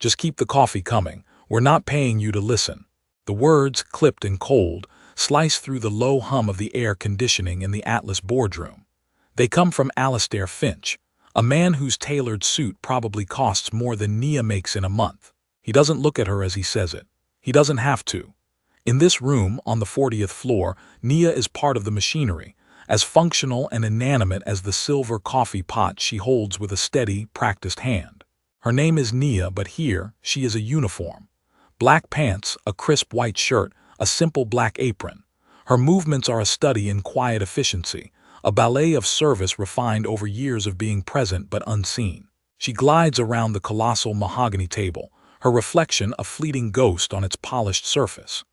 Just keep the coffee coming. We're not paying you to listen." The words, clipped and cold, slice through the low hum of the air conditioning in the Atlas boardroom. They come from Alastair Finch, a man whose tailored suit probably costs more than Nia makes in a month. He doesn't look at her as he says it. He doesn't have to. In this room, on the 40th floor, Nia is part of the machinery, as functional and inanimate as the silver coffee pot she holds with a steady, practiced hand. Her name is Nia, but here she is a uniform. Black pants, a crisp white shirt, a simple black apron. Her movements are a study in quiet efficiency, a ballet of service refined over years of being present but unseen. She glides around the colossal mahogany table, her reflection a fleeting ghost on its polished surface.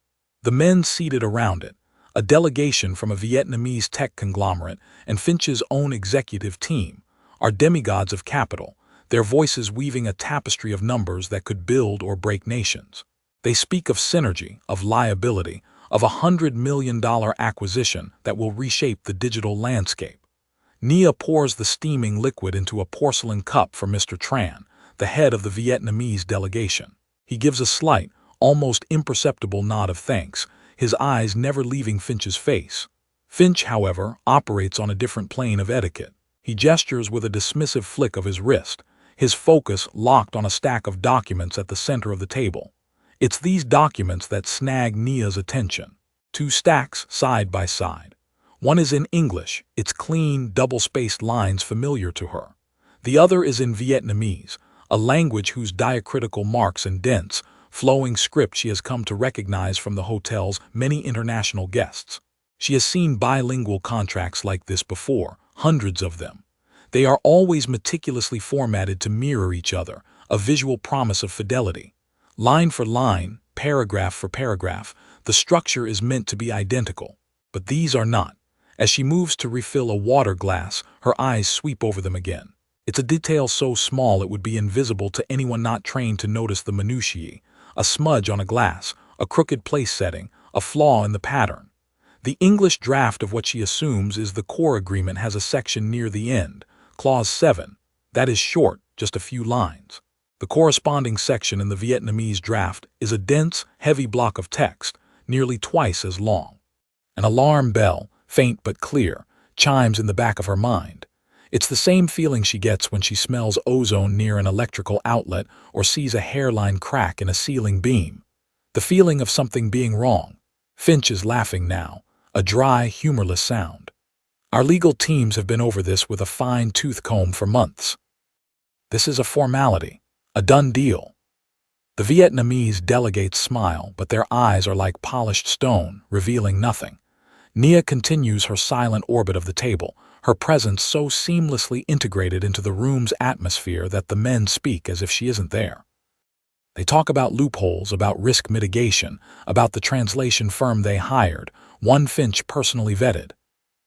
The men seated around it, a delegation from a Vietnamese tech conglomerate and Finch's own executive team, are demigods of capital, their voices weaving a tapestry of numbers that could build or break nations. They speak of synergy, of liability, of $100 million acquisition that will reshape the digital landscape. Nia pours the steaming liquid into a porcelain cup for Mr. Tran, the head of the Vietnamese delegation. He gives a slight, almost imperceptible nod of thanks, his eyes never leaving Finch's face. Finch, however, operates on a different plane of etiquette. He gestures with a dismissive flick of his wrist, his focus locked on a stack of documents at the center of the table. It's these documents that snag Nia's attention. Two stacks side by side. One is in English, its clean, double-spaced lines familiar to her. The other is in Vietnamese, a language whose diacritical marks and dense, flowing script she has come to recognize from the hotel's many international guests. She has seen bilingual contracts like this before, hundreds of them. They are always meticulously formatted to mirror each other, a visual promise of fidelity. Line for line, paragraph for paragraph, the structure is meant to be identical. But these are not. As she moves to refill a water glass, her eyes sweep over them again. It's a detail so small it would be invisible to anyone not trained to notice the minutiae. A smudge on a glass, a crooked place setting, a flaw in the pattern. The English draft of what she assumes is the core agreement has a section near the end, Clause 7. That is short, just a few lines. The corresponding section in the Vietnamese draft is a dense, heavy block of text, nearly twice as long. An alarm bell, faint but clear, chimes in the back of her mind. It's the same feeling she gets when she smells ozone near an electrical outlet or sees a hairline crack in a ceiling beam. The feeling of something being wrong. Finch is laughing now, a dry, humorless sound. Our legal teams have been over this with a fine-tooth comb for months. This is a formality, a done deal. The Vietnamese delegates smile, but their eyes are like polished stone, revealing nothing. Nia continues her silent orbit of the table, her presence so seamlessly integrated into the room's atmosphere that the men speak as if she isn't there. They talk about loopholes, about risk mitigation, about the translation firm they hired, one Finch personally vetted.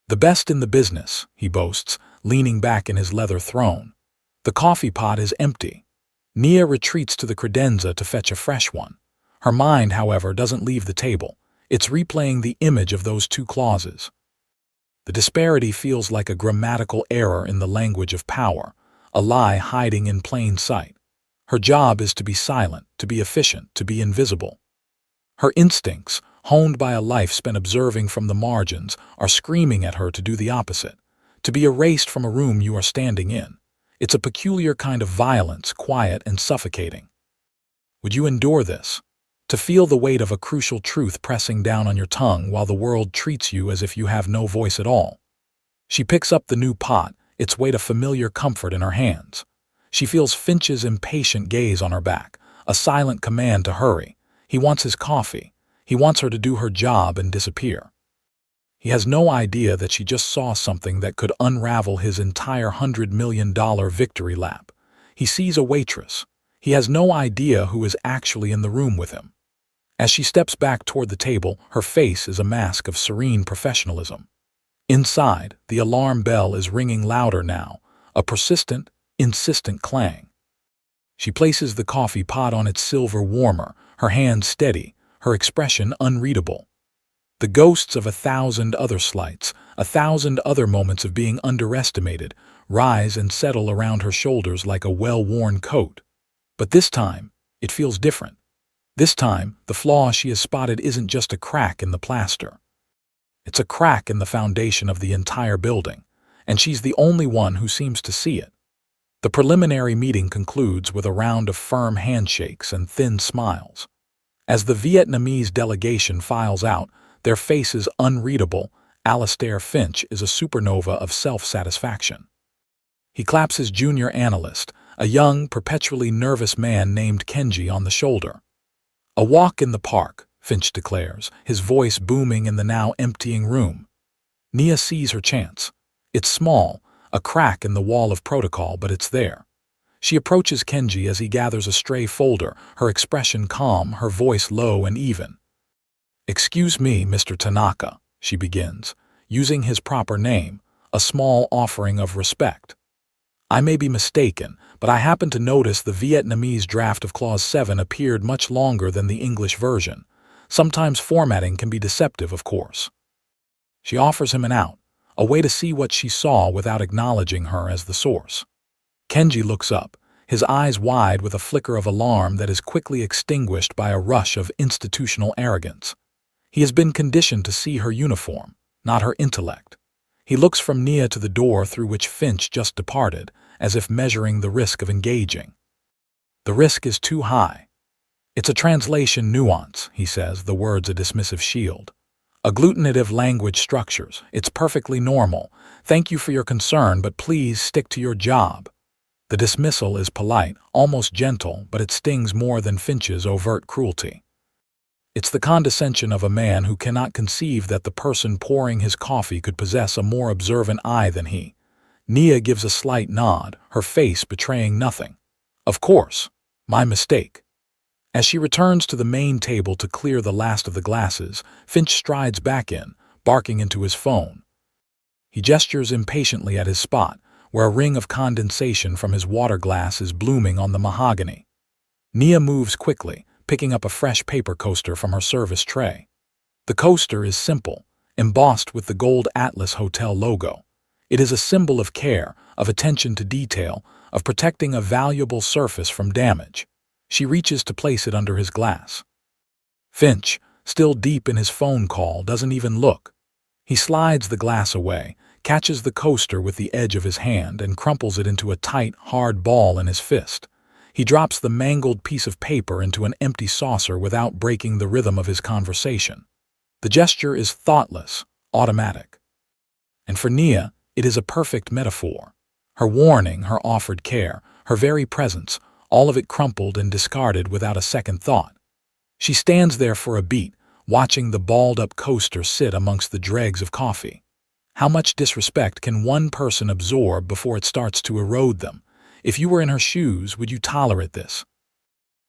The best in the business, he boasts, leaning back in his leather throne. The coffee pot is empty. Nia retreats to the credenza to fetch a fresh one. Her mind, however, doesn't leave the table. It's replaying the image of those two clauses. The disparity feels like a grammatical error in the language of power, a lie hiding in plain sight. Her job is to be silent, to be efficient, to be invisible. Her instincts, honed by a life spent observing from the margins, are screaming at her to do the opposite, to be erased from a room you are standing in. It's a peculiar kind of violence, quiet and suffocating. Would you endure this? To feel the weight of a crucial truth pressing down on your tongue while the world treats you as if you have no voice at all? She picks up the new pot, its weight a familiar comfort in her hands. She feels Finch's impatient gaze on her back, a silent command to hurry. He wants his coffee. He wants her to do her job and disappear. He has no idea that she just saw something that could unravel his entire $100 million victory lap. He sees a waitress. He has no idea who is actually in the room with him. As she steps back toward the table, her face is a mask of serene professionalism. Inside, the alarm bell is ringing louder now, a persistent, insistent clang. She places the coffee pot on its silver warmer, her hand steady, her expression unreadable. The ghosts of 1,000 other slights, 1,000 other moments of being underestimated, rise and settle around her shoulders like a well-worn coat. But this time, It feels different. This time, the flaw she has spotted isn't just a crack in the plaster. It's a crack in the foundation of the entire building, and she's the only one who seems to see it. The preliminary meeting concludes with a round of firm handshakes and thin smiles. As the Vietnamese delegation files out, their faces unreadable, Alastair Finch is a supernova of self-satisfaction. He claps his junior analyst, a young, perpetually nervous man named Kenji, on the shoulder. "A walk in the park," Finch declares, his voice booming in the now emptying room. Nia sees her chance. It's small, a crack in the wall of protocol, but it's there. She approaches Kenji as he gathers a stray folder, her expression calm, her voice low and even. "Excuse me, Mr. Tanaka," she begins, using his proper name, a small offering of respect. "I may be mistaken, but I happen to notice the Vietnamese draft of Clause 7 appeared much longer than the English version. Sometimes formatting can be deceptive, of course." She offers him an out, a way to see what she saw without acknowledging her as the source. Kenji looks up, his eyes wide with a flicker of alarm that is quickly extinguished by a rush of institutional arrogance. He has been conditioned to see her uniform, not her intellect. He looks from Nia to the door through which Finch just departed, as if measuring the risk of engaging. The risk is too high. "It's a translation nuance," he says, the words a dismissive shield. "Agglutinative language structures. It's perfectly normal. Thank you for your concern, but please stick to your job." The dismissal is polite, almost gentle, but it stings more than Finch's overt cruelty. It's the condescension of a man who cannot conceive that the person pouring his coffee could possess a more observant eye than he. Nia gives a slight nod, her face betraying nothing. "Of course. My mistake." As she returns to the main table to clear the last of the glasses, Finch strides back in, barking into his phone. He gestures impatiently at his spot, where a ring of condensation from his water glass is blooming on the mahogany. Nia moves quickly, picking up a fresh paper coaster from her service tray. The coaster is simple, embossed with the gold Atlas Hotel logo. It is a symbol of care, of attention to detail, of protecting a valuable surface from damage. She reaches to place it under his glass. Finch, still deep in his phone call, doesn't even look. He slides the glass away, catches the coaster with the edge of his hand, and crumples it into a tight, hard ball in his fist. He drops the mangled piece of paper into an empty saucer without breaking the rhythm of his conversation. The gesture is thoughtless, automatic. And for Nia, it is a perfect metaphor. Her warning, her offered care, her very presence, all of it crumpled and discarded without a second thought. She stands there for a beat, watching the balled-up coaster sit amongst the dregs of coffee. How much disrespect can one person absorb before it starts to erode them? If you were in her shoes, would you tolerate this?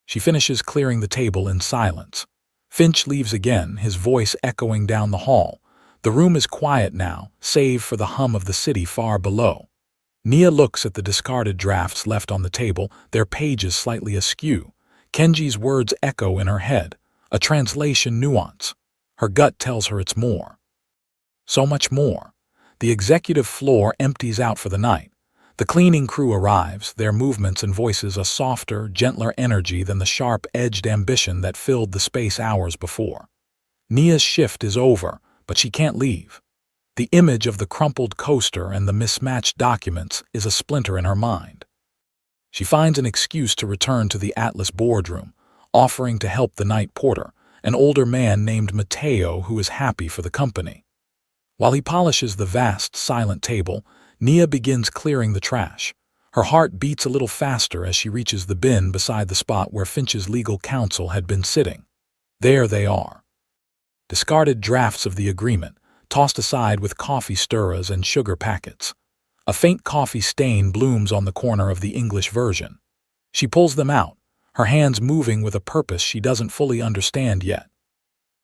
She finishes clearing the table in silence. Finch leaves again, his voice echoing down the hall. The room is quiet now, save for the hum of the city far below. Nia looks at the discarded drafts left on the table, their pages slightly askew. Kenji's words echo in her head, a translation nuance. Her gut tells her it's more. So much more. The executive floor empties out for the night. The cleaning crew arrives, their movements and voices a softer, gentler energy than the sharp-edged ambition that filled the space hours before. Nia's shift is over, but she can't leave. The image of the crumpled coaster and the mismatched documents is a splinter in her mind. She finds an excuse to return to the Atlas boardroom, offering to help the night porter, an older man named Matteo who is happy for the company. While he polishes the vast, silent table, Nia begins clearing the trash. Her heart beats a little faster as she reaches the bin beside the spot where Finch's legal counsel had been sitting. There they are. Discarded drafts of the agreement, tossed aside with coffee stirrers and sugar packets. A faint coffee stain blooms on the corner of the English version. She pulls them out, her hands moving with a purpose she doesn't fully understand yet.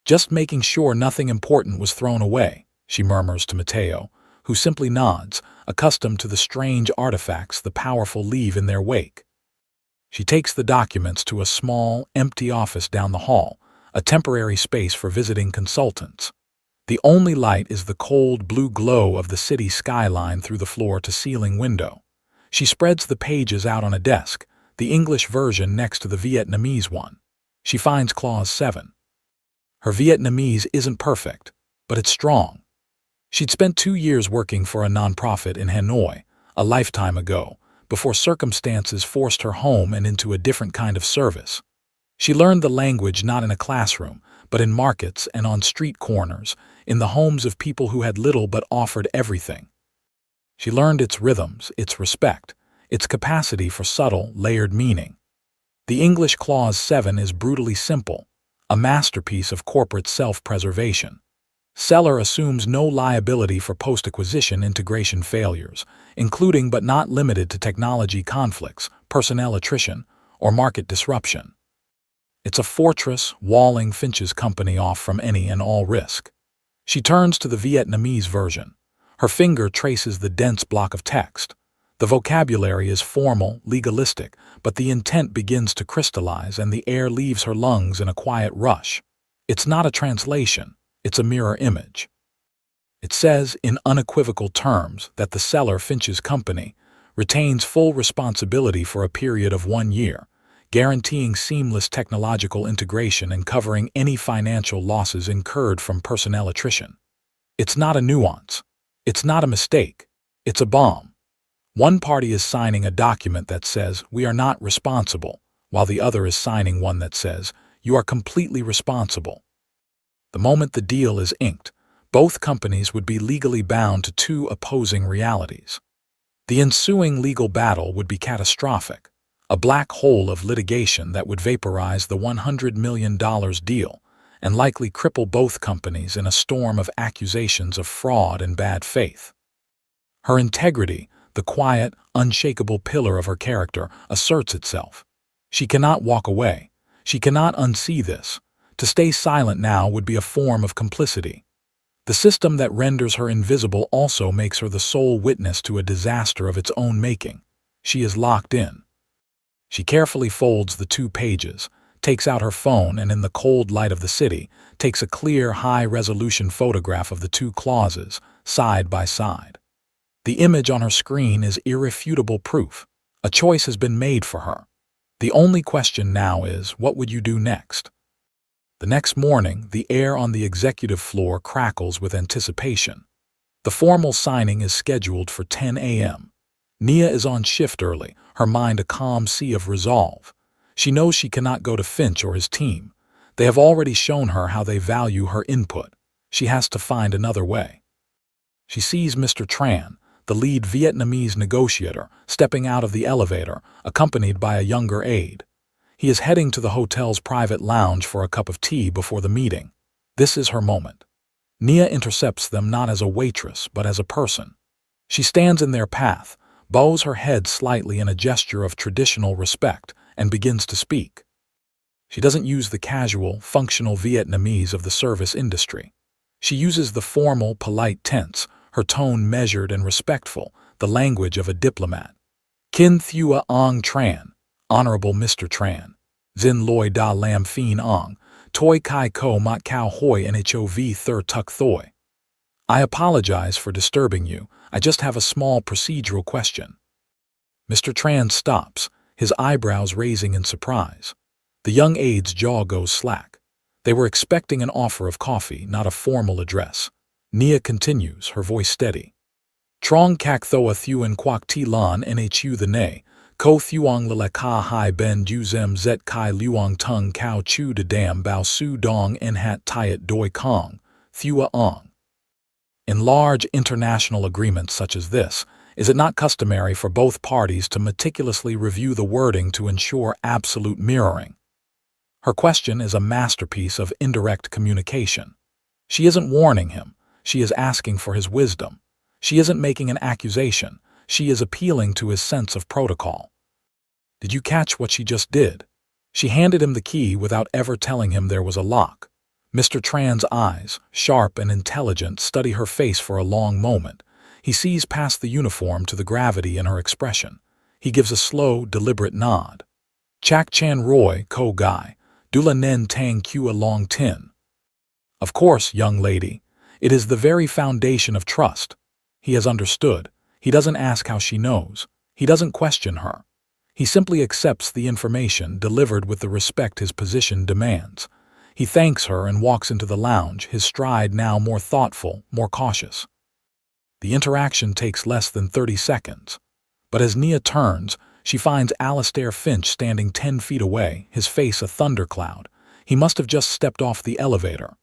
"Just making sure nothing important was thrown away," she murmurs to Matteo, who simply nods, accustomed to the strange artifacts the powerful leave in their wake. She takes the documents to a small, empty office down the hall, a temporary space for visiting consultants. The only light is the cold blue glow of the city skyline through the floor-to-ceiling window. She spreads the pages out on a desk, the English version next to the Vietnamese one. She finds Clause 7. Her Vietnamese isn't perfect, but it's strong. She'd spent 2 years working for a nonprofit in Hanoi, a lifetime ago, before circumstances forced her home and into a different kind of service. She learned the language not in a classroom, but in markets and on street corners, in the homes of people who had little but offered everything. She learned its rhythms, its respect, its capacity for subtle, layered meaning. The English Clause 7 is brutally simple, a masterpiece of corporate self-preservation. Seller assumes no liability for post-acquisition integration failures, including but not limited to technology conflicts, personnel attrition, or market disruption. It's a fortress walling Finch's company off from any and all risk. She turns to the Vietnamese version. Her finger traces the dense block of text. The vocabulary is formal, legalistic, but the intent begins to crystallize and the air leaves her lungs in a quiet rush. It's not a translation, it's a mirror image. It says, in unequivocal terms, that the seller, Finch's company, retains full responsibility for a period of 1 year, guaranteeing seamless technological integration and covering any financial losses incurred from personnel attrition. It's not a nuance. It's not a mistake. It's a bomb. One party is signing a document that says, "We are not responsible," while the other is signing one that says, "You are completely responsible." The moment the deal is inked, both companies would be legally bound to 2 opposing realities. The ensuing legal battle would be catastrophic, a black hole of litigation that would vaporize the $100 million deal and likely cripple both companies in a storm of accusations of fraud and bad faith. Her integrity, the quiet, unshakable pillar of her character, asserts itself. She cannot walk away. She cannot unsee this. To stay silent now would be a form of complicity. The system that renders her invisible also makes her the sole witness to a disaster of its own making. She is locked in. She carefully folds the 2 pages, takes out her phone, and in the cold light of the city, takes a clear, high-resolution photograph of the 2 clauses, side by side. The image on her screen is irrefutable proof. A choice has been made for her. The only question now is, what would you do next? The next morning, the air on the executive floor crackles with anticipation. The formal signing is scheduled for 10 a.m. Nia is on shift early, her mind a calm sea of resolve. She knows she cannot go to Finch or his team. They have already shown her how they value her input. She has to find another way. She sees Mr. Tran, the lead Vietnamese negotiator, stepping out of the elevator, accompanied by a younger aide. He is heading to the hotel's private lounge for a cup of tea before the meeting. This is her moment. Nia intercepts them not as a waitress, but as a person. She stands in their path, bows her head slightly in a gesture of traditional respect, and begins to speak. She doesn't use the casual, functional Vietnamese of the service industry. She uses the formal, polite tense, her tone measured and respectful, the language of a diplomat. Kin Thua Ong Tran, Honorable Mr. Tran. Zin Loi Da Lam Phin Ong, Toi Kai Ko Mat Kao Hoi Nhov Thur Tuk Thoi. I apologize for disturbing you. I just have a small procedural question. Mr. Tran stops, his eyebrows raising in surprise. The young aide's jaw goes slack. They were expecting an offer of coffee, not a formal address. Nia continues, her voice steady. Trong Kak Thoa Thuan Quoc Ti Lan Nhu the Nay, Ko Thuong Lila Ka Hai Ben Du Zem Zet Kai Luong Tung Kao Chu De Dam Bao Su Dong En Hat Tiat Doi Kong, Thua Ong. In large international agreements such as this, is it not customary for both parties to meticulously review the wording to ensure absolute mirroring? Her question is a masterpiece of indirect communication. She isn't warning him. She is asking for his wisdom. She isn't making an accusation. She is appealing to his sense of protocol. Did you catch what she just did? She handed him the key without ever telling him there was a lock. Mr. Tran's eyes, sharp and intelligent, study her face for a long moment. He sees past the uniform to the gravity in her expression. He gives a slow, deliberate nod. Chak Chan Roy, Ko Gai, Dula Nen Tang Kua Long Tin. Of course, young lady. It is the very foundation of trust. He has understood. He doesn't ask how she knows. He doesn't question her. He simply accepts the information delivered with the respect his position demands. He thanks her and walks into the lounge, his stride now more thoughtful, more cautious. The interaction takes less than 30 seconds. But as Nia turns, she finds Alistair Finch standing 10 feet away, his face a thundercloud. He must have just stepped off the elevator.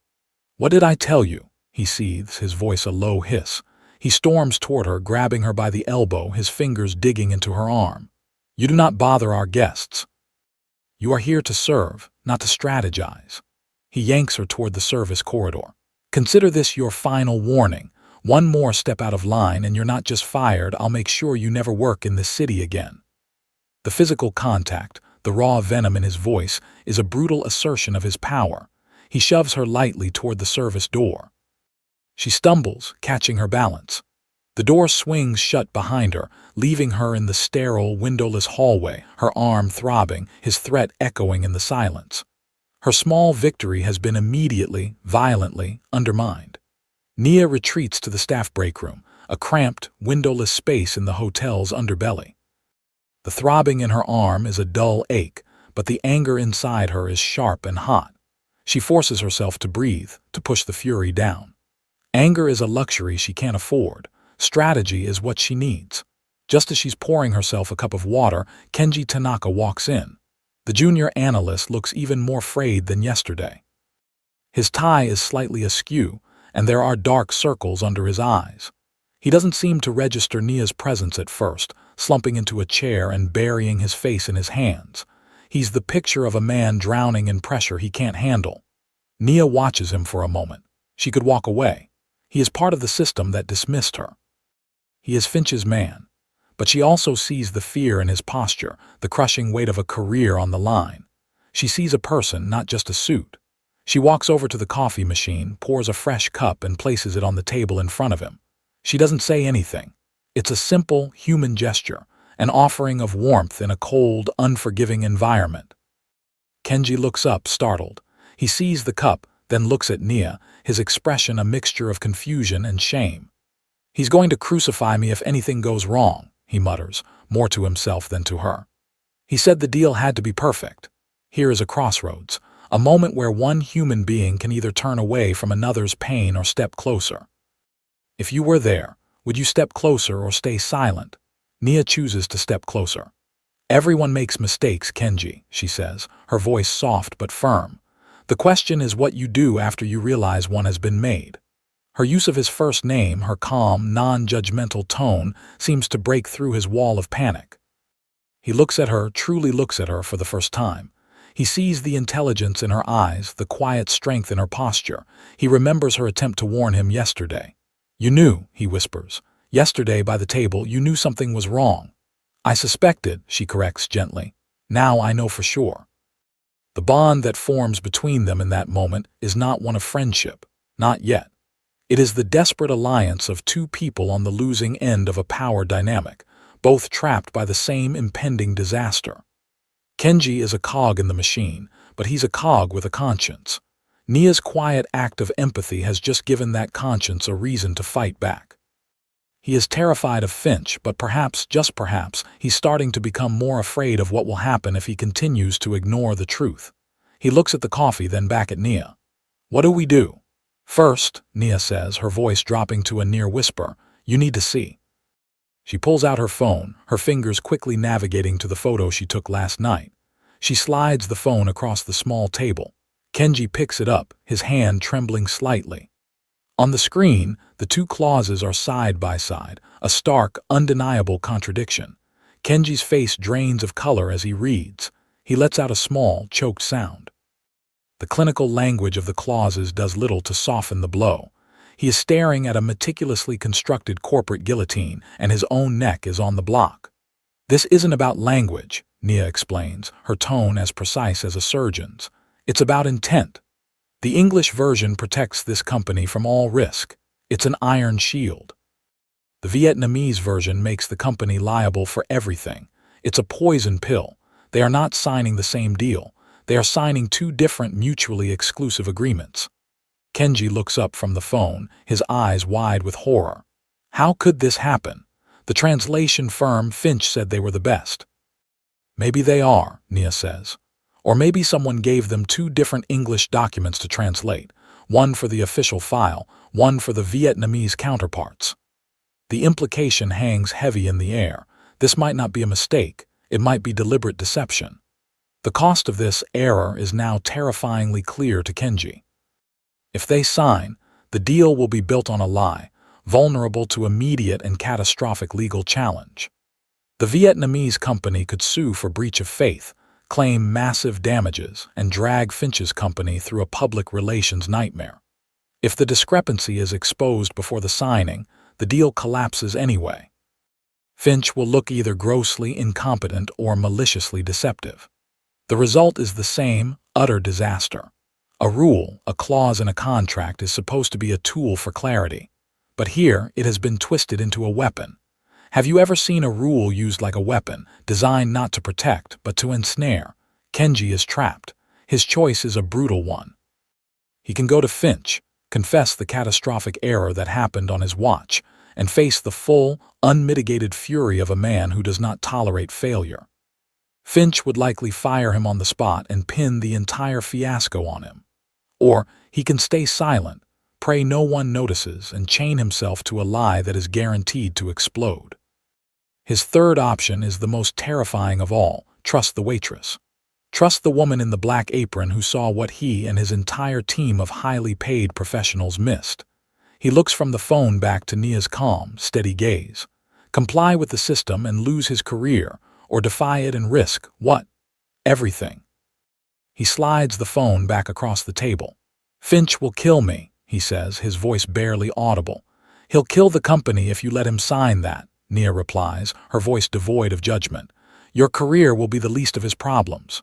"What did I tell you?" he seethes, his voice a low hiss. He storms toward her, grabbing her by the elbow, his fingers digging into her arm. "You do not bother our guests. You are here to serve, not to strategize." He yanks her toward the service corridor. "Consider this your final warning. One more step out of line and you're not just fired, I'll make sure you never work in this city again." The physical contact, the raw venom in his voice, is a brutal assertion of his power. He shoves her lightly toward the service door. She stumbles, catching her balance. The door swings shut behind her, leaving her in the sterile, windowless hallway, her arm throbbing, his threat echoing in the silence. Her small victory has been immediately, violently undermined. Nia retreats to the staff break room, a cramped, windowless space in the hotel's underbelly. The throbbing in her arm is a dull ache, but the anger inside her is sharp and hot. She forces herself to breathe, to push the fury down. Anger is a luxury she can't afford. Strategy is what she needs. Just as she's pouring herself a cup of water, Kenji Tanaka walks in. The junior analyst looks even more frayed than yesterday. His tie is slightly askew, and there are dark circles under his eyes. He doesn't seem to register Nia's presence at first, slumping into a chair and burying his face in his hands. He's the picture of a man drowning in pressure he can't handle. Nia watches him for a moment. She could walk away. He is part of the system that dismissed her. He is Finch's man. But she also sees the fear in his posture, the crushing weight of a career on the line. She sees a person, not just a suit. She walks over to the coffee machine, pours a fresh cup and places it on the table in front of him. She doesn't say anything. It's a simple, human gesture, an offering of warmth in a cold, unforgiving environment. Kenji looks up, startled. He sees the cup, then looks at Nia, his expression a mixture of confusion and shame. "He's going to crucify me if anything goes wrong," he mutters, more to himself than to her. He said the deal had to be perfect. Here is a crossroads, a moment where one human being can either turn away from another's pain or step closer. If you were there, would you step closer or stay silent? Nia chooses to step closer. "Everyone makes mistakes, Kenji," she says, her voice soft but firm. "The question is what you do after you realize one has been made." Her use of his first name, her calm, non-judgmental tone, seems to break through his wall of panic. He looks at her, truly looks at her for the first time. He sees the intelligence in her eyes, the quiet strength in her posture. He remembers her attempt to warn him yesterday. "You knew," he whispers. "Yesterday by the table, you knew something was wrong." "I suspected," she corrects gently. "Now I know for sure." The bond that forms between them in that moment is not one of friendship. Not yet. It is the desperate alliance of two people on the losing end of a power dynamic, both trapped by the same impending disaster. Kenji is a cog in the machine, but he's a cog with a conscience. Nia's quiet act of empathy has just given that conscience a reason to fight back. He is terrified of Finch, but perhaps, just perhaps, he's starting to become more afraid of what will happen if he continues to ignore the truth. He looks at the coffee, then back at Nia. "What do we do?" "First," Nia says, her voice dropping to a near whisper, "you need to see." She pulls out her phone, her fingers quickly navigating to the photo she took last night. She slides the phone across the small table. Kenji picks it up, his hand trembling slightly. On the screen, the two clauses are side by side, a stark, undeniable contradiction. Kenji's face drains of color as he reads. He lets out a small, choked sound. The clinical language of the clauses does little to soften the blow. He is staring at a meticulously constructed corporate guillotine, and his own neck is on the block. "This isn't about language," Nia explains, her tone as precise as a surgeon's. "It's about intent. The English version protects this company from all risk. It's an iron shield. The Vietnamese version makes the company liable for everything. It's a poison pill. They are not signing the same deal. They are signing two different mutually exclusive agreements." Kenji looks up from the phone, his eyes wide with horror. How could this happen? The translation firm Finch said they were the best. Maybe they are, Nia says. Or maybe someone gave them two different English documents to translate, one for the official file, one for the Vietnamese counterparts. The implication hangs heavy in the air. This might not be a mistake, it might be deliberate deception. The cost of this error is now terrifyingly clear to Kenji. If they sign, the deal will be built on a lie, vulnerable to immediate and catastrophic legal challenge. The Vietnamese company could sue for breach of faith, claim massive damages, and drag Finch's company through a public relations nightmare. If the discrepancy is exposed before the signing, the deal collapses anyway. Finch will look either grossly incompetent or maliciously deceptive. The result is the same, utter disaster. A rule, a clause in a contract is supposed to be a tool for clarity. But here, it has been twisted into a weapon. Have you ever seen a rule used like a weapon, designed not to protect, but to ensnare? Kenji is trapped. His choice is a brutal one. He can go to Finch, confess the catastrophic error that happened on his watch, and face the full, unmitigated fury of a man who does not tolerate failure. Finch would likely fire him on the spot and pin the entire fiasco on him. Or he can stay silent, pray no one notices, and chain himself to a lie that is guaranteed to explode. His third option is the most terrifying of all: trust the waitress. Trust the woman in the black apron who saw what he and his entire team of highly paid professionals missed. He looks from the phone back to Nia's calm, steady gaze. Comply with the system and lose his career, or defy it and risk what? Everything. He slides the phone back across the table. Finch will kill me, he says, his voice barely audible. He'll kill the company if you let him sign that, Nia replies, her voice devoid of judgment. Your career will be the least of his problems.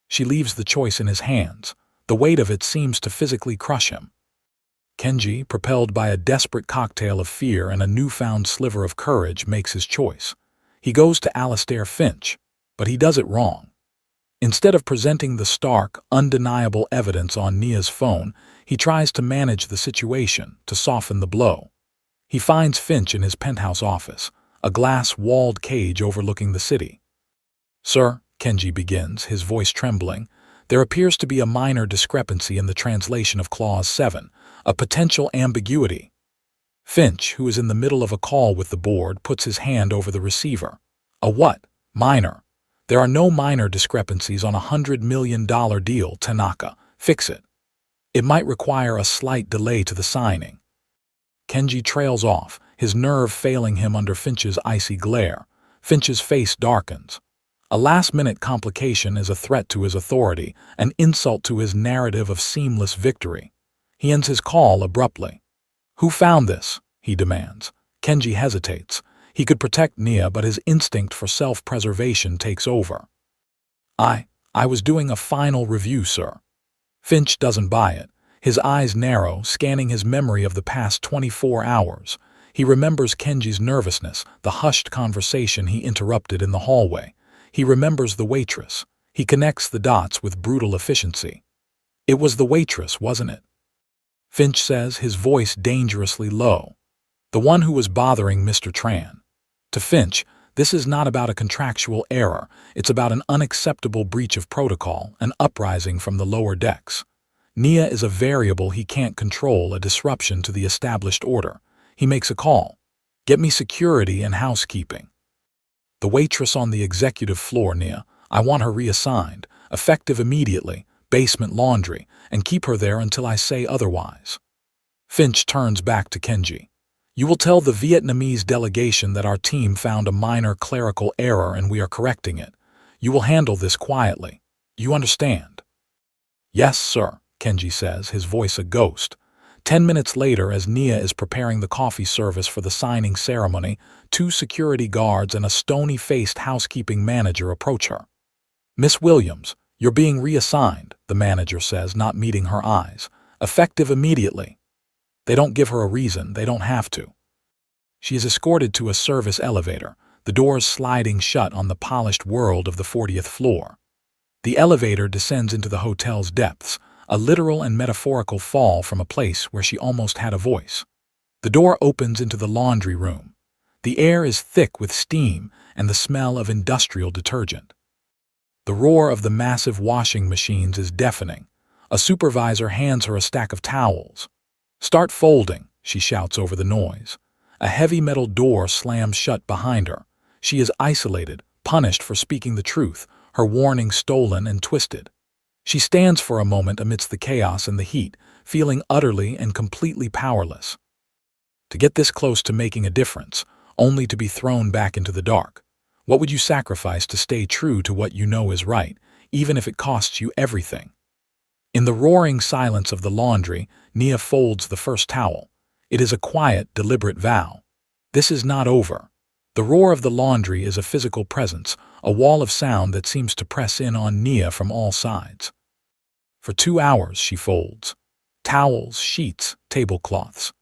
She leaves the choice in his hands. The weight of it seems to physically crush him. Kenji, propelled by a desperate cocktail of fear and a newfound sliver of courage, makes his choice. He goes to Alistair Finch, but he does it wrong. Instead of presenting the stark, undeniable evidence on Nia's phone, he tries to manage the situation, to soften the blow. He finds Finch in his penthouse office, a glass-walled cage overlooking the city. Sir, Kenji begins, his voice trembling, there appears to be a minor discrepancy in the translation of Clause 7, a potential ambiguity. Finch, who is in the middle of a call with the board, puts his hand over the receiver. A what? Minor. There are no minor discrepancies on $100 million deal, Tanaka. Fix it. It might require a slight delay to the signing. Kenji trails off, his nerve failing him under Finch's icy glare. Finch's face darkens. A last-minute complication is a threat to his authority, an insult to his narrative of seamless victory. He ends his call abruptly. Who found this? He demands. Kenji hesitates. He could protect Nia, but his instinct for self-preservation takes over. I was doing a final review, sir. Finch doesn't buy it. His eyes narrow, scanning his memory of the past 24 hours. He remembers Kenji's nervousness, the hushed conversation he interrupted in the hallway. He remembers the waitress. He connects the dots with brutal efficiency. It was the waitress, wasn't it? Finch says, his voice dangerously low. The one who was bothering Mr. Tran. To Finch, this is not about a contractual error. It's about an unacceptable breach of protocol, an uprising from the lower decks. Nia is a variable he can't control, a disruption to the established order. He makes a call. Get me security and housekeeping. The waitress on the executive floor, Nia. I want her reassigned, effective immediately, basement laundry, and keep her there until I say otherwise. Finch turns back to Kenji. You will tell the Vietnamese delegation that our team found a minor clerical error and we are correcting it. You will handle this quietly. You understand? Yes, sir, Kenji says, his voice a ghost. 10 minutes later, as Nia is preparing the coffee service for the signing ceremony, 2 security guards and a stony-faced housekeeping manager approach her. Miss Williams, you're being reassigned, the manager says, not meeting her eyes. Effective immediately. They don't give her a reason, they don't have to. She is escorted to a service elevator, the doors sliding shut on the polished world of the 40th floor. The elevator descends into the hotel's depths, a literal and metaphorical fall from a place where she almost had a voice. The door opens into the laundry room. The air is thick with steam and the smell of industrial detergent. The roar of the massive washing machines is deafening. A supervisor hands her a stack of towels. "Start folding," she shouts over the noise. A heavy metal door slams shut behind her. She is isolated, punished for speaking the truth, her warning stolen and twisted. She stands for a moment amidst the chaos and the heat, feeling utterly and completely powerless. To get this close to making a difference, only to be thrown back into the dark. What would you sacrifice to stay true to what you know is right, even if it costs you everything? In the roaring silence of the laundry, Nia folds the first towel. It is a quiet, deliberate vow. This is not over. The roar of the laundry is a physical presence, a wall of sound that seems to press in on Nia from all sides. For 2 hours she folds. Towels, sheets, tablecloths.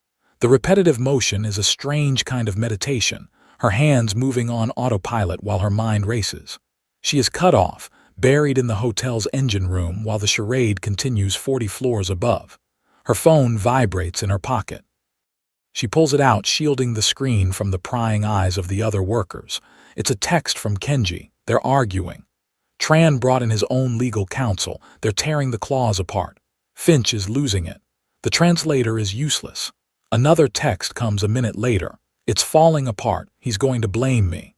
The repetitive motion is a strange kind of meditation, her hands moving on autopilot while her mind races. She is cut off, buried in the hotel's engine room while the charade continues 40 floors above. Her phone vibrates in her pocket. She pulls it out, shielding the screen from the prying eyes of the other workers. It's a text from Kenji. They're arguing. Tran brought in his own legal counsel. They're tearing the clause apart. Finch is losing it. The translator is useless. Another text comes a minute later. "It's falling apart. He's going to blame me."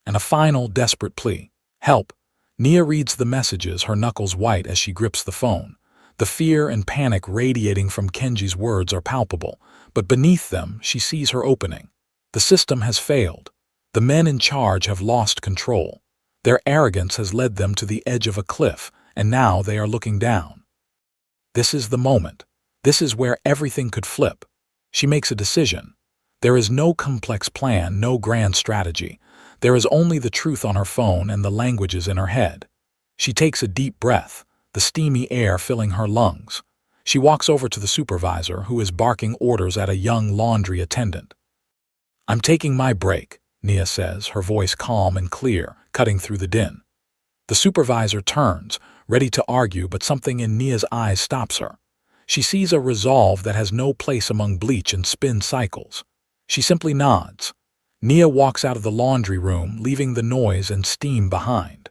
And a final, desperate plea. "Help." Nia reads the messages, her knuckles white as she grips the phone. The fear and panic radiating from Kenji's words are palpable, but beneath them she sees her opening. The system has failed. The men in charge have lost control. Their arrogance has led them to the edge of a cliff, and now they are looking down. This is the moment. This is where everything could flip. She makes a decision. There is no complex plan, no grand strategy. There is only the truth on her phone and the languages in her head. She takes a deep breath, the steamy air filling her lungs. She walks over to the supervisor, who is barking orders at a young laundry attendant. "I'm taking my break," Nia says, her voice calm and clear, cutting through the din. The supervisor turns, ready to argue, but something in Nia's eyes stops her. She sees a resolve that has no place among bleach and spin cycles. She simply nods. Nia walks out of the laundry room, leaving the noise and steam behind.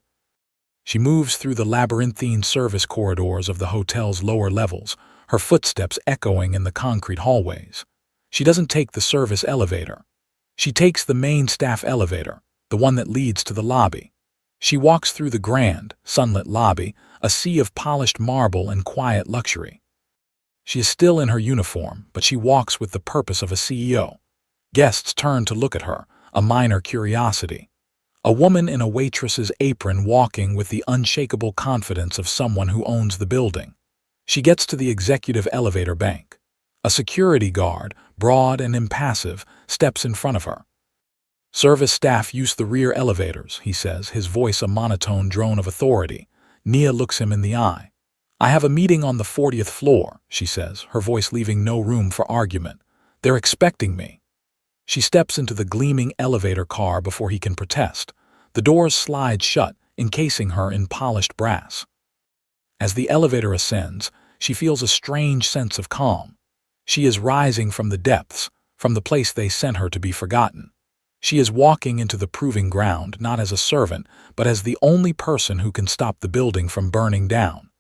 She moves through the labyrinthine service corridors of the hotel's lower levels, her footsteps echoing in the concrete hallways. She doesn't take the service elevator. She takes the main staff elevator, the one that leads to the lobby. She walks through the grand, sunlit lobby, a sea of polished marble and quiet luxury. She is still in her uniform, but she walks with the purpose of a CEO. Guests turn to look at her, a minor curiosity. A woman in a waitress's apron walking with the unshakable confidence of someone who owns the building. She gets to the executive elevator bank. A security guard, broad and impassive, steps in front of her. "Service staff use the rear elevators," he says, his voice a monotone drone of authority. Nia looks him in the eye. "I have a meeting on the 40th floor," she says, her voice leaving no room for argument. "They're expecting me." She steps into the gleaming elevator car before he can protest. The doors slide shut, encasing her in polished brass. As the elevator ascends, she feels a strange sense of calm. She is rising from the depths, from the place they sent her to be forgotten. She is walking into the proving ground, not as a servant, but as the only person who can stop the building from burning down.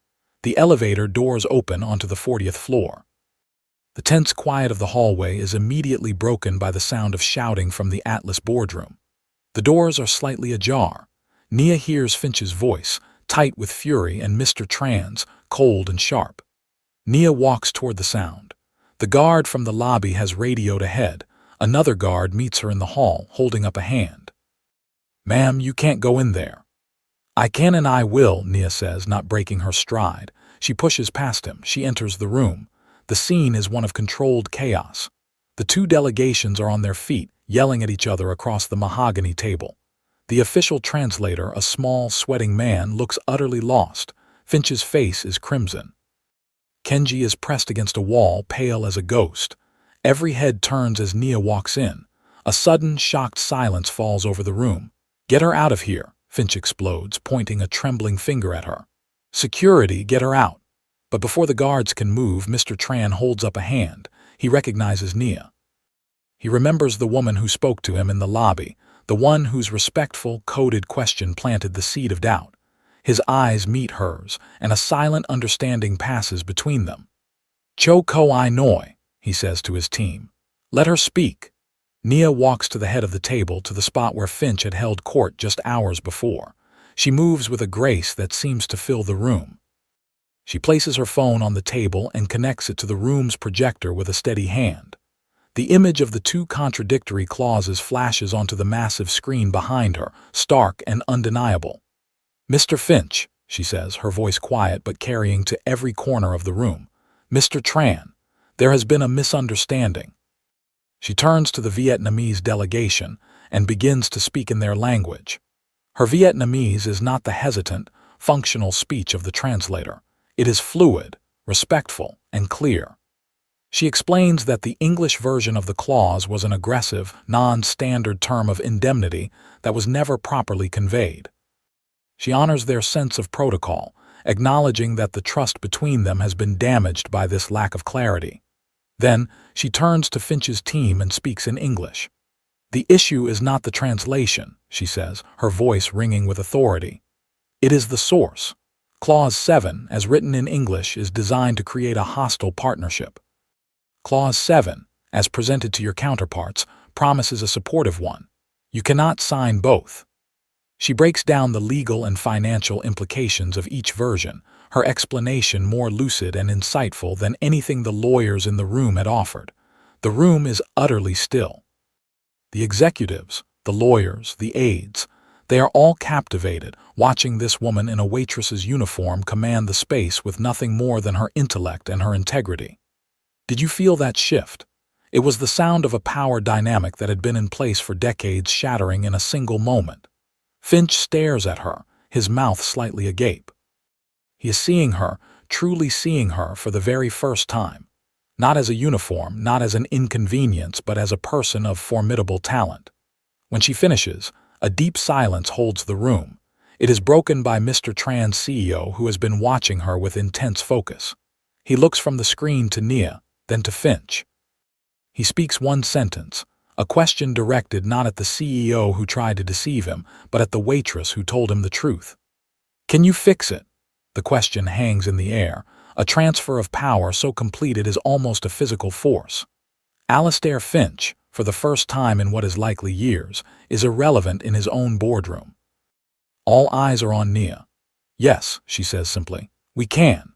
The elevator doors open onto the 40th floor. The tense quiet of the hallway is immediately broken by the sound of shouting from the Atlas boardroom. The doors are slightly ajar. Nia hears Finch's voice, tight with fury, and Mr. Tran's, cold and sharp. Nia walks toward the sound. The guard from the lobby has radioed ahead. Another guard meets her in the hall, holding up a hand. "Ma'am, you can't go in there." "I can and I will," Nia says, not breaking her stride. She pushes past him. She enters the room. The scene is one of controlled chaos. The two delegations are on their feet, yelling at each other across the mahogany table. The official translator, a small, sweating man, looks utterly lost. Finch's face is crimson. Kenji is pressed against a wall, pale as a ghost. Every head turns as Nia walks in. A sudden, shocked silence falls over the room. "Get her out of here," Finch explodes, pointing a trembling finger at her. "Security, get her out." But before the guards can move, Mr. Tran holds up a hand. He recognizes Nia. He remembers the woman who spoke to him in the lobby, the one whose respectful, coded question planted the seed of doubt. His eyes meet hers, and a silent understanding passes between them. "Cho ko I noi," he says to his team. "Let her speak." Nia walks to the head of the table, to the spot where Finch had held court just hours before. She moves with a grace that seems to fill the room. She places her phone on the table and connects it to the room's projector with a steady hand. The image of the two contradictory clauses flashes onto the massive screen behind her, stark and undeniable. "Mr. Finch," she says, her voice quiet but carrying to every corner of the room. "Mr. Tran, there has been a misunderstanding." She turns to the Vietnamese delegation and begins to speak in their language. Her Vietnamese is not the hesitant, functional speech of the translator. It is fluid, respectful, and clear. She explains that the English version of the clause was an aggressive, non-standard term of indemnity that was never properly conveyed. She honors their sense of protocol, acknowledging that the trust between them has been damaged by this lack of clarity. Then, she turns to Finch's team and speaks in English. "The issue is not the translation," she says, her voice ringing with authority. "It is the source. Clause 7, as written in English, is designed to create a hostile partnership. Clause 7, as presented to your counterparts, promises a supportive one. You cannot sign both." She breaks down the legal and financial implications of each version, her explanation more lucid and insightful than anything the lawyers in the room had offered. The room is utterly still. The executives, the lawyers, the aides, they are all captivated, watching this woman in a waitress's uniform command the space with nothing more than her intellect and her integrity. Did you feel that shift? It was the sound of a power dynamic that had been in place for decades shattering in a single moment. Finch stares at her, his mouth slightly agape. He is seeing her, truly seeing her for the very first time. Not as a uniform, not as an inconvenience, but as a person of formidable talent. When she finishes, a deep silence holds the room. It is broken by Mr. Tran's CEO, who has been watching her with intense focus. He looks from the screen to Nia, then to Finch. He speaks one sentence, a question directed not at the CEO who tried to deceive him, but at the waitress who told him the truth. "Can you fix it?" The question hangs in the air, a transfer of power so complete it is almost a physical force. Alastair Finch, for the first time in what is likely years, is irrelevant in his own boardroom. All eyes are on Nia. "Yes," she says simply, "we can."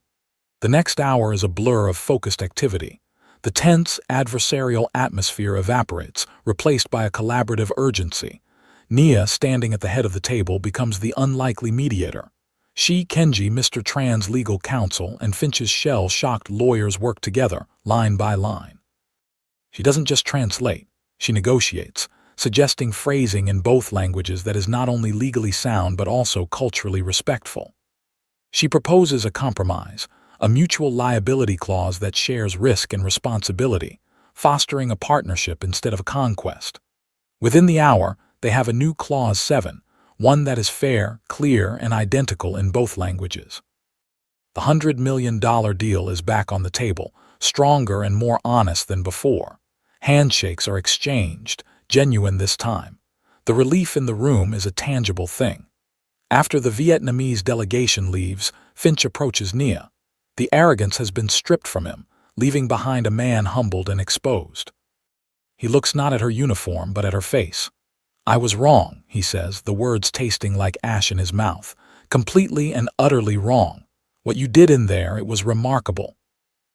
The next hour is a blur of focused activity. The tense, adversarial atmosphere evaporates, replaced by a collaborative urgency. Nia, standing at the head of the table, becomes the unlikely mediator. She, Kenji, Mr. Tran's legal counsel, and Finch's shell-shocked lawyers work together, line by line. She doesn't just translate, she negotiates, suggesting phrasing in both languages that is not only legally sound but also culturally respectful. She proposes a compromise, a mutual liability clause that shares risk and responsibility, fostering a partnership instead of a conquest. Within the hour, they have a new Clause 7, one that is fair, clear, and identical in both languages. The $100 million deal is back on the table, stronger and more honest than before. Handshakes are exchanged, genuine this time. The relief in the room is a tangible thing. After the Vietnamese delegation leaves, Finch approaches Nia. The arrogance has been stripped from him, leaving behind a man humbled and exposed. He looks not at her uniform, but at her face. "I was wrong," he says, the words tasting like ash in his mouth. "Completely and utterly wrong. What you did in there, it was remarkable."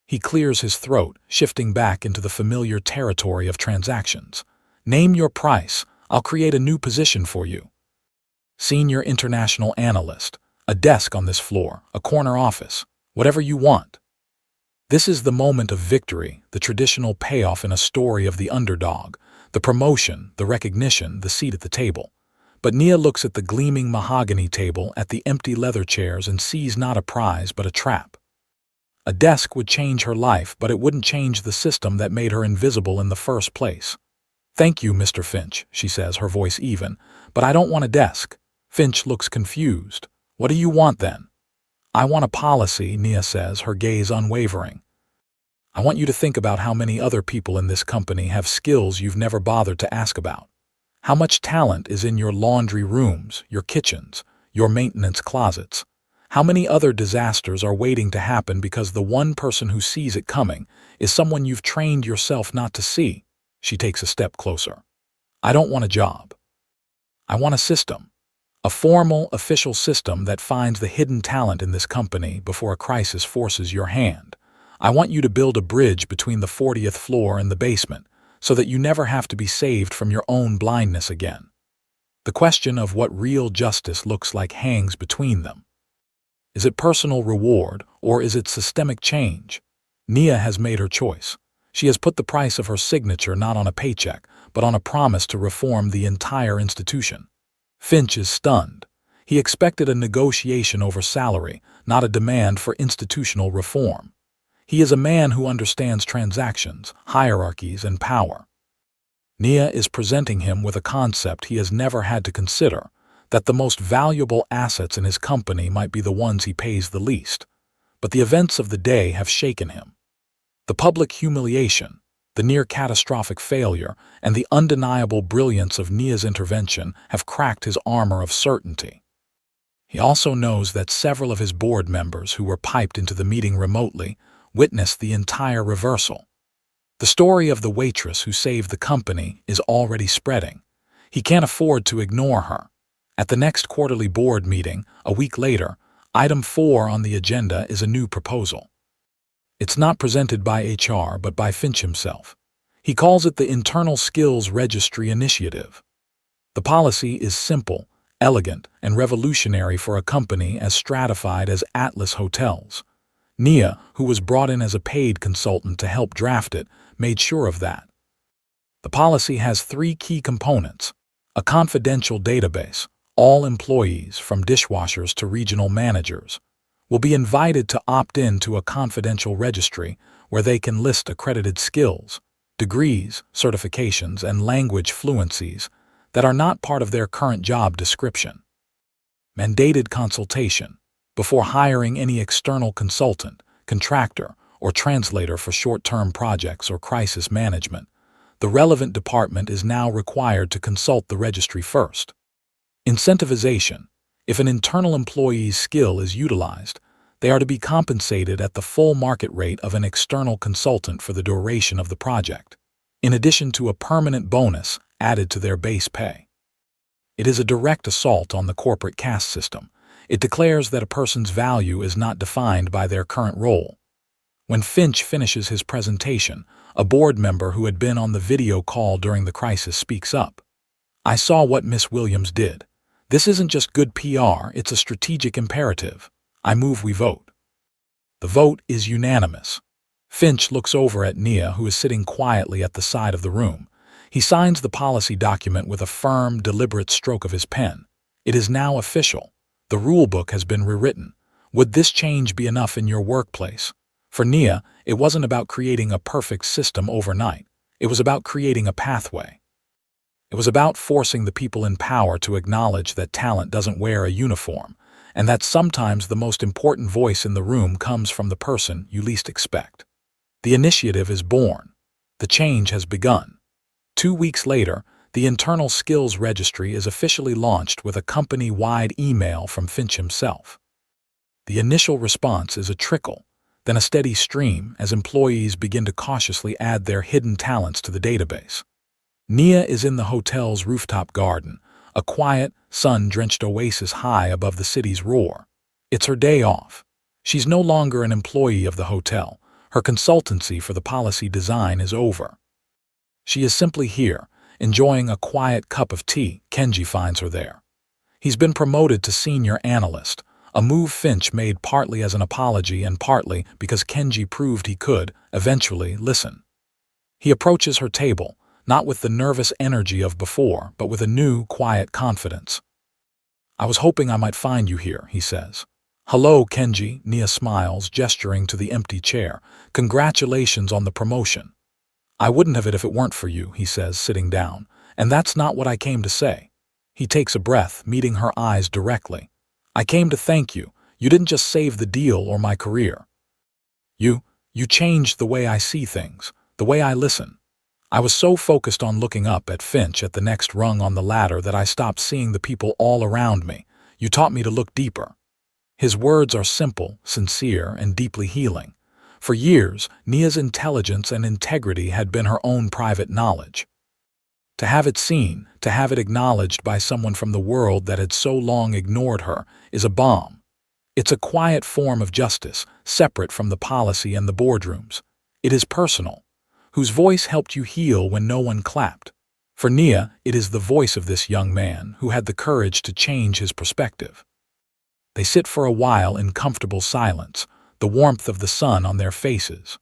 He clears his throat, shifting back into the familiar territory of transactions. "Name your price. I'll create a new position for you. Senior international analyst, a desk on this floor, a corner office. Whatever you want." This is the moment of victory, the traditional payoff in a story of the underdog, the promotion, the recognition, the seat at the table. But Nia looks at the gleaming mahogany table, at the empty leather chairs, and sees not a prize but a trap. A desk would change her life, but it wouldn't change the system that made her invisible in the first place. "Thank you, Mr. Finch," she says, her voice even, "but I don't want a desk." Finch looks confused. "What do you want then?" "I want a policy," Nia says, her gaze unwavering. "I want you to think about how many other people in this company have skills you've never bothered to ask about. How much talent is in your laundry rooms, your kitchens, your maintenance closets. How many other disasters are waiting to happen because the one person who sees it coming is someone you've trained yourself not to see? She takes a step closer. I don't want a job. I want a system. A formal, official system that finds the hidden talent in this company before a crisis forces your hand. I want you to build a bridge between the 40th floor and the basement so that you never have to be saved from your own blindness again. The question of what real justice looks like hangs between them. Is it personal reward or is it systemic change? Nia has made her choice. She has put the price of her signature not on a paycheck, but on a promise to reform the entire institution. Finch is stunned. He expected a negotiation over salary, not a demand for institutional reform. He is a man who understands transactions, hierarchies, and power. Nia is presenting him with a concept he has never had to consider, that the most valuable assets in his company might be the ones he pays the least. But the events of the day have shaken him. The public humiliation, the near-catastrophic failure, and the undeniable brilliance of Nia's intervention have cracked his armor of certainty. He also knows that several of his board members who were piped into the meeting remotely witnessed the entire reversal. The story of the waitress who saved the company is already spreading. He can't afford to ignore her. At the next quarterly board meeting, a week later, item 4 on the agenda is a new proposal. It's not presented by HR but by Finch himself. He calls it the Internal Skills Registry Initiative. The policy is simple, elegant, and revolutionary for a company as stratified as Atlas Hotels. Nia, who was brought in as a paid consultant to help draft it, made sure of that. The policy has 3 key components: a confidential database. All employees, from dishwashers to regional managers, will be invited to opt in to a confidential registry where they can list accredited skills, degrees, certifications, and language fluencies that are not part of their current job description. Mandated consultation. Before hiring any external consultant, contractor, or translator for short-term projects or crisis management, the relevant department is now required to consult the registry first. Incentivization. If an internal employee's skill is utilized, they are to be compensated at the full market rate of an external consultant for the duration of the project, in addition to a permanent bonus added to their base pay. It is a direct assault on the corporate caste system. It declares that a person's value is not defined by their current role. When Finch finishes his presentation, a board member who had been on the video call during the crisis speaks up. "I saw what Miss Williams did. This isn't just good PR, it's a strategic imperative. I move we vote." The vote is unanimous. Finch looks over at Nia, who is sitting quietly at the side of the room. He signs the policy document with a firm, deliberate stroke of his pen. It is now official. The rulebook has been rewritten. Would this change be enough in your workplace? For Nia, it wasn't about creating a perfect system overnight. It was about creating a pathway. It was about forcing the people in power to acknowledge that talent doesn't wear a uniform, and that sometimes the most important voice in the room comes from the person you least expect. The initiative is born. The change has begun. 2 weeks later, the Internal Skills Registry is officially launched with a company-wide email from Finch himself. The initial response is a trickle, then a steady stream as employees begin to cautiously add their hidden talents to the database. Nia is in the hotel's rooftop garden, a quiet, sun-drenched oasis high above the city's roar. It's her day off. She's no longer an employee of the hotel. Her consultancy for the policy design is over. She is simply here, enjoying a quiet cup of tea. Kenji finds her there. He's been promoted to senior analyst, a move Finch made partly as an apology and partly because Kenji proved he could, eventually, listen. He approaches her table, not with the nervous energy of before, but with a new, quiet confidence. "I was hoping I might find you here," he says. "Hello, Kenji," Nia smiles, gesturing to the empty chair. "Congratulations on the promotion." "I wouldn't have it if it weren't for you," he says, sitting down. "And that's not what I came to say." He takes a breath, meeting her eyes directly. "I came to thank you. You didn't just save the deal or my career. You changed the way I see things, the way I listen. I was so focused on looking up at Finch at the next rung on the ladder that I stopped seeing the people all around me. You taught me to look deeper." His words are simple, sincere, and deeply healing. For years, Nia's intelligence and integrity had been her own private knowledge. To have it seen, to have it acknowledged by someone from the world that had so long ignored her, is a balm. It's a quiet form of justice, separate from the policy and the boardrooms. It is personal. Whose voice helped you heal when no one clapped? For Nia, it is the voice of this young man who had the courage to change his perspective. They sit for a while in comfortable silence, the warmth of the sun on their faces.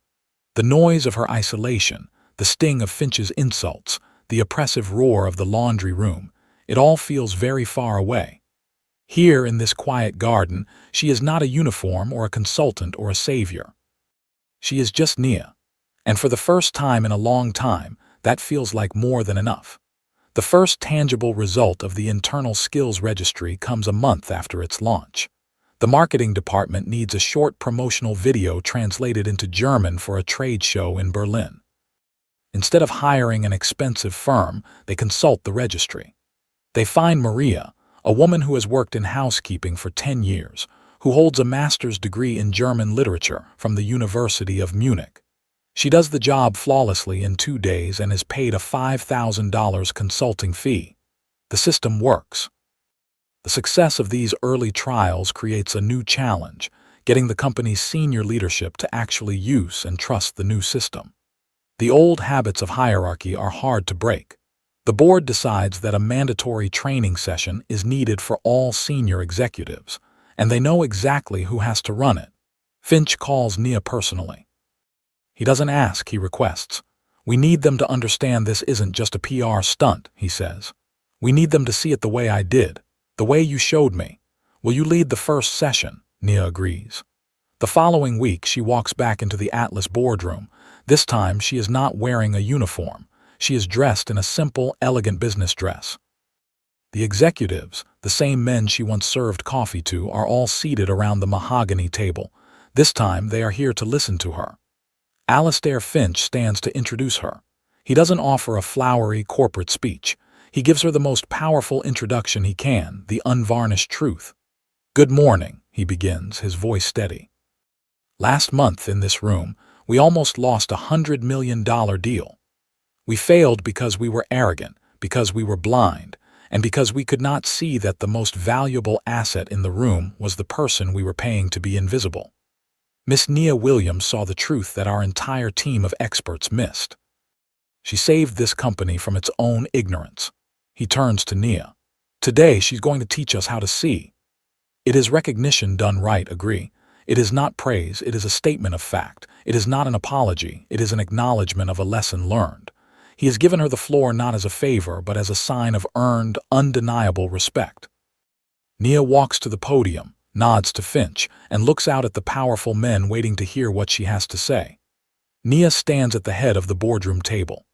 The noise of her isolation, the sting of Finch's insults, the oppressive roar of the laundry room, it all feels very far away. Here in this quiet garden, she is not a uniform or a consultant or a savior. She is just Nia. And for the first time in a long time, that feels like more than enough. The first tangible result of the internal skills registry comes a month after its launch. The marketing department needs a short promotional video translated into German for a trade show in Berlin. Instead of hiring an expensive firm, they consult the registry. They find Maria, a woman who has worked in housekeeping for 10 years, who holds a master's degree in German literature from the University of Munich. She does the job flawlessly in 2 days and is paid a $5,000 consulting fee. The system works. The success of these early trials creates a new challenge, getting the company's senior leadership to actually use and trust the new system. The old habits of hierarchy are hard to break. The board decides that a mandatory training session is needed for all senior executives, and they know exactly who has to run it. Finch calls Nia personally. He doesn't ask, he requests. "We need them to understand this isn't just a PR stunt," he says. "We need them to see it the way I did, the way you showed me. Will you lead the first session?" Nia agrees. The following week, she walks back into the Atlas boardroom. This time, she is not wearing a uniform. She is dressed in a simple, elegant business dress. The executives, the same men she once served coffee to, are all seated around the mahogany table. This time, they are here to listen to her. Alastair Finch stands to introduce her. He doesn't offer a flowery corporate speech. He gives her the most powerful introduction he can, the unvarnished truth. "Good morning," he begins, his voice steady. "Last month in this room, we almost lost a $100 million deal. We failed because we were arrogant, because we were blind, and because we could not see that the most valuable asset in the room was the person we were paying to be invisible. Miss Nia Williams saw the truth that our entire team of experts missed. She saved this company from its own ignorance." He turns to Nia. "Today she's going to teach us how to see. It is recognition done right, agree. It is not praise, it is a statement of fact. It is not an apology, it is an acknowledgement of a lesson learned." He has given her the floor not as a favor, but as a sign of earned, undeniable respect. Nia walks to the podium, nods to Finch, and looks out at the powerful men waiting to hear what she has to say. Nia stands at the head of the boardroom table.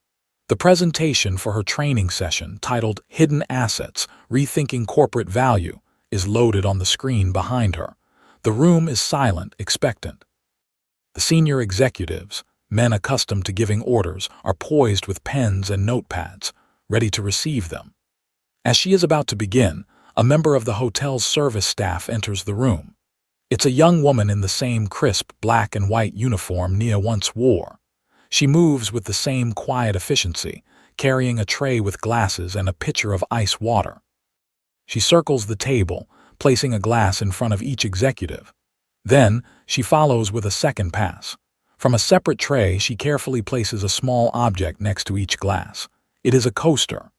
The presentation for her training session, titled "Hidden Assets, Rethinking Corporate Value," is loaded on the screen behind her. The room is silent, expectant. The senior executives, men accustomed to giving orders, are poised with pens and notepads, ready to receive them. As she is about to begin, a member of the hotel's service staff enters the room. It's a young woman in the same crisp black and white uniform Nia once wore. She moves with the same quiet efficiency, carrying a tray with glasses and a pitcher of ice water. She circles the table, placing a glass in front of each executive. Then, she follows with a second pass. From a separate tray, she carefully places a small object next to each glass. It is a coaster.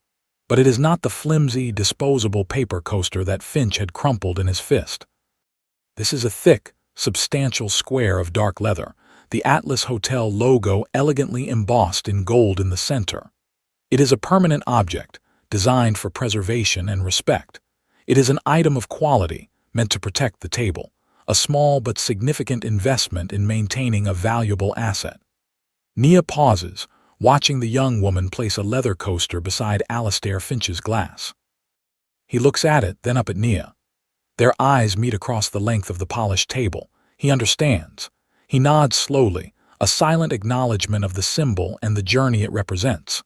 But it is not the flimsy, disposable paper coaster that Finch had crumpled in his fist. This is a thick, substantial square of dark leather, the Atlas Hotel logo elegantly embossed in gold in the center. It is a permanent object, designed for preservation and respect. It is an item of quality, meant to protect the table, a small but significant investment in maintaining a valuable asset. Nia pauses, watching the young woman place a leather coaster beside Alastair Finch's glass. He looks at it, then up at Nia. Their eyes meet across the length of the polished table. He understands. He nods slowly, a silent acknowledgement of the symbol and the journey it represents.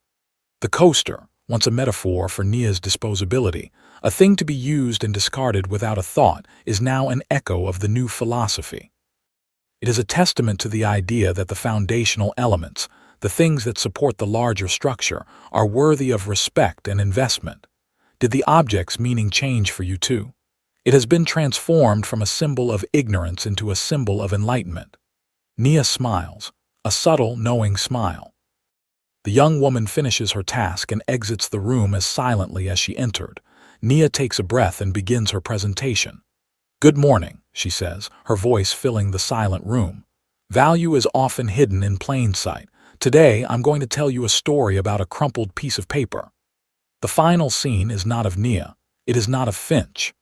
The coaster, once a metaphor for Nia's disposability, A thing to be used and discarded without a thought is now an echo of the new philosophy. It is a testament to the idea that the foundational elements, the things that support the larger structure, are worthy of respect and investment. Did the object's meaning change for you too? It has been transformed from a symbol of ignorance into a symbol of enlightenment. Nia smiles, a subtle, knowing smile. The young woman finishes her task and exits the room as silently as she entered. Nia takes a breath and begins her presentation. "Good morning," she says, her voice filling the silent room. "Value is often hidden in plain sight. Today, I'm going to tell you a story about a crumpled piece of paper." The final scene is not of Nia. It is not of Finch.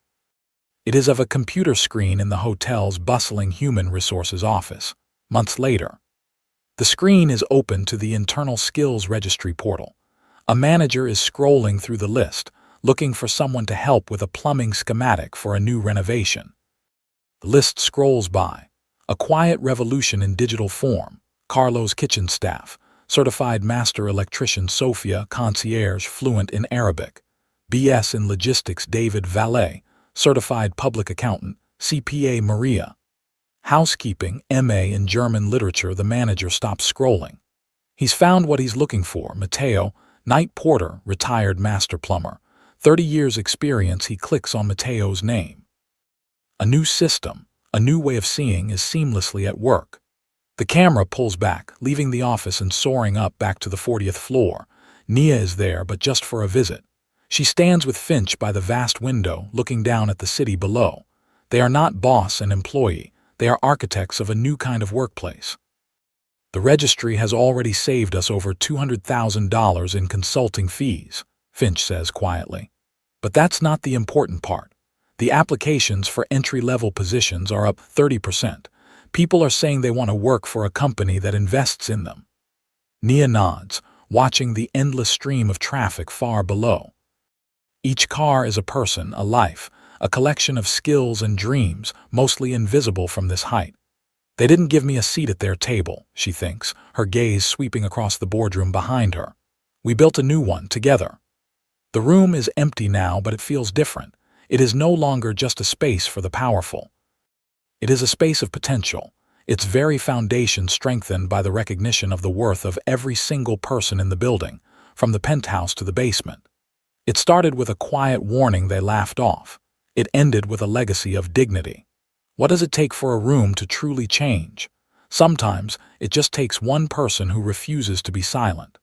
It is of a computer screen in the hotel's bustling human resources office. Months later, the screen is open to the internal skills registry portal. A manager is scrolling through the list, looking for someone to help with a plumbing schematic for a new renovation. The list scrolls by. A quiet revolution in digital form. Carlo's kitchen staff. Certified master electrician Sophia, concierge fluent in Arabic. BS in logistics David Valet. Certified public accountant, CPA Maria. Housekeeping, MA in German literature. The manager stops scrolling. He's found what he's looking for. Matteo, night porter, retired master plumber. 30 years experience. He clicks on Matteo's name. A new system, a new way of seeing is seamlessly at work. The camera pulls back, leaving the office and soaring up back to the 40th floor. Nia is there, but just for a visit. She stands with Finch by the vast window, looking down at the city below. They are not boss and employee. They are architects of a new kind of workplace. "The registry has already saved us over $200,000 in consulting fees," Finch says quietly. "But that's not the important part. The applications for entry-level positions are up 30%. People are saying they want to work for a company that invests in them." Nia nods, watching the endless stream of traffic far below. Each car is a person, a life, a collection of skills and dreams, mostly invisible from this height. "They didn't give me a seat at their table," she thinks, her gaze sweeping across the boardroom behind her. "We built a new one together." The room is empty now, but it feels different. It is no longer just a space for the powerful. It is a space of potential, its very foundation strengthened by the recognition of the worth of every single person in the building, from the penthouse to the basement. It started with a quiet warning they laughed off. It ended with a legacy of dignity. What does it take for a room to truly change? Sometimes it just takes one person who refuses to be silent.